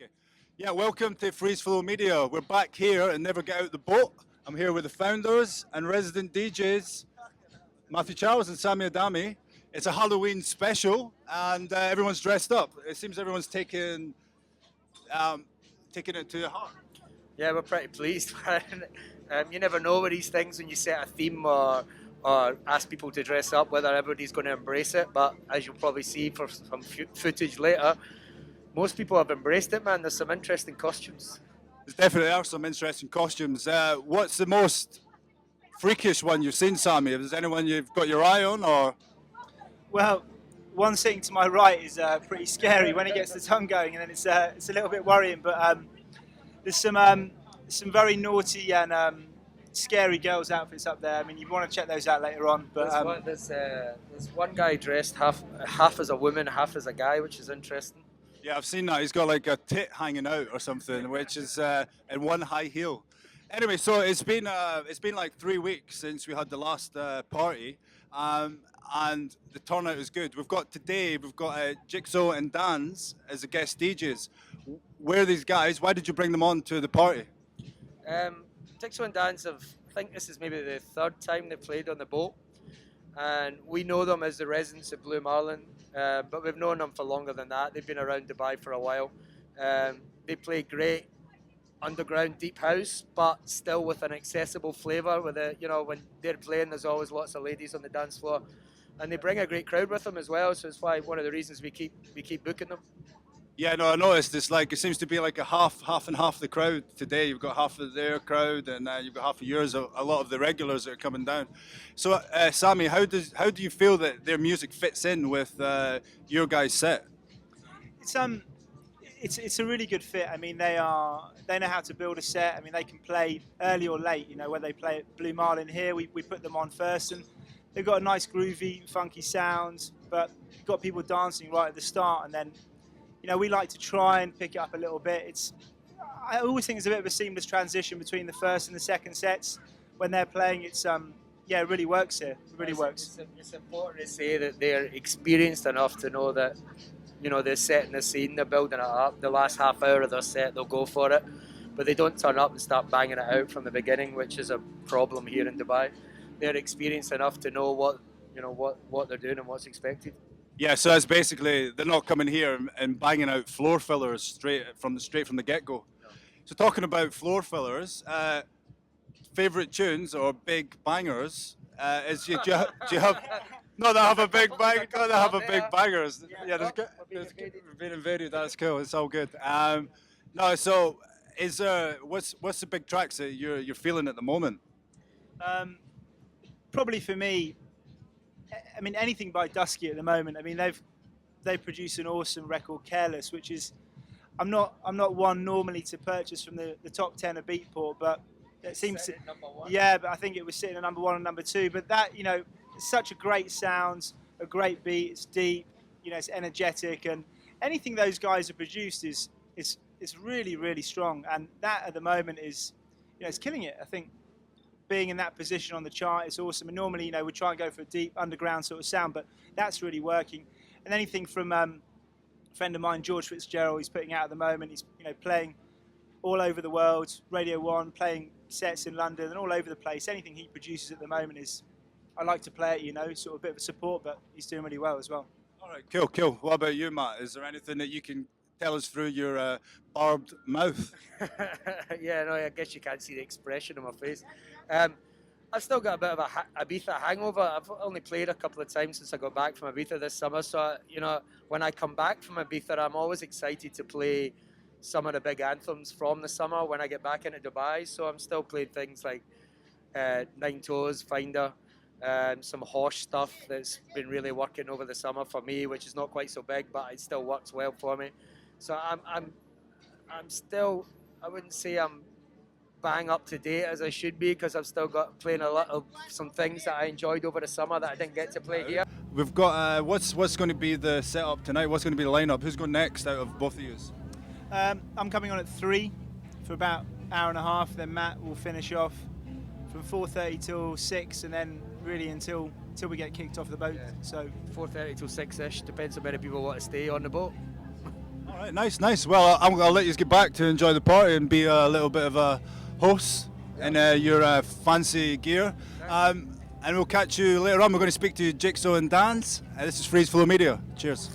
Okay. Yeah, welcome to Freeze Flow Media. We're back here and Never Get Out the Boat. I'm here with the founders and resident DJs, Matthew Charles and Sammy Adami. It's a Halloween special, and everyone's dressed up. It seems everyone's um, taking it to the heart. Yeah, we're pretty pleased. You never know with these things when you set a theme or ask people to dress up, whether everybody's going to embrace it. But as you'll probably see for some footage later, most people have embraced it, man. There's some interesting costumes. There definitely are some interesting costumes. What's the most freakish one you've seen, Sammy? Is there anyone you've got your eye on, or? Well, one sitting to my right is pretty scary when he gets the tongue going, and then it's a little bit worrying. But there's some very naughty and scary girls' outfits up there. I mean, you want to check those out later on. But There's one guy dressed half as a woman, half as a guy, which is interesting. Yeah, I've seen that. He's got like a tit hanging out or something, which is in one high heel. Anyway, so it's been like 3 weeks since we had the last party, and the turnout is good. We've got Jigsaw and Dan's as the guest DJs. Where are these guys? Why did you bring them on to the party? Dixon and Dan's I think this is maybe the third time they played on the boat, and we know them as the residents of Blue Marlin, but we've known them for longer than that. They've been around Dubai for a while. They play great underground deep house, but still with an accessible flavour. When they're playing, there's always lots of ladies on the dance floor, and they bring a great crowd with them as well. So it's why one of the reasons we keep booking them. Yeah, no, I noticed it seems to be like a half and half the crowd today. You've got half of their crowd, and you've got half of yours. A lot of the regulars that are coming down. So, Sammy, how do you feel that their music fits in with your guys' set? It's a really good fit. I mean, they know how to build a set. I mean, they can play early or late. Whether they play at Blue Marlin here, we put them on first, and they've got a nice groovy, funky sound. But you've got people dancing right at the start, and then we like to try and pick it up a little bit. I always think it's a bit of a seamless transition between the first and the second sets when they're playing. It really works here. It really works. It's important to say that they're experienced enough to know that they're setting the scene, they're building it up. The last half hour of their set, they'll go for it, but they don't turn up and start banging it out from the beginning, which is a problem here in Dubai. They're experienced enough to know what they're doing and what's expected. Yeah, so that's basically they're not coming here and banging out floor fillers straight from the get-go. No. So talking about floor fillers, favorite tunes or big bangers? Do you have? No, they have a big bang. No, they have a big bangers. Yeah, there's been invaded. That's cool. It's all good. No, so what's the big tracks that you're feeling at the moment? Probably for me, I mean, anything by Dusky at the moment. I mean, they've produced an awesome record, Careless, which is I'm not one normally to purchase from the top 10 of Beatport, but it seems to, yeah, but I think it was sitting at number 1 and number 2. But that it's such a great sound, a great beat. It's deep, it's energetic, and anything those guys have produced is really, really strong. And that at the moment is it's killing it. I think being in that position on the chart is awesome. And normally, we try and go for a deep underground sort of sound, but that's really working. And anything from a friend of mine, George Fitzgerald, he's putting out at the moment. He's playing all over the world, Radio 1, playing sets in London and all over the place. Anything he produces at the moment I like to play it, sort of a bit of a support, but he's doing really well as well. All right, cool. What about you, Matt? Is there anything that you can tell us through your barbed mouth? Yeah, no, I guess you can't see the expression on my face. I've still got a bit of a Ibiza hangover. I've only played a couple of times since I got back from Ibiza this summer. So, when I come back from Ibiza, I'm always excited to play some of the big anthems from the summer when I get back into Dubai. So I'm still playing things like Nine Toes, Finder, some Hosh stuff that's been really working over the summer for me, which is not quite so big, but it still works well for me. So I'm still, I wouldn't say I'm bang up to date as I should be, because I've still got playing a lot of some things that I enjoyed over the summer that I didn't get to play here. We've got what's going to be the setup tonight? What's going to be the lineup? Who's going next out of both of you? I'm coming on at 3 for about an hour and a half. Then Matt will finish off from 4:30 till 6, and then really until we get kicked off the boat. Yeah. So 4:30 till 6ish, depends how many people want to stay on the boat. All right. Right, nice. Well, I'll let you get back to enjoy the party and be a little bit of a host in your fancy gear. And we'll catch you later on. We're going to speak to Jigsaw and Dan's. This is Freeze Flow Media. Cheers.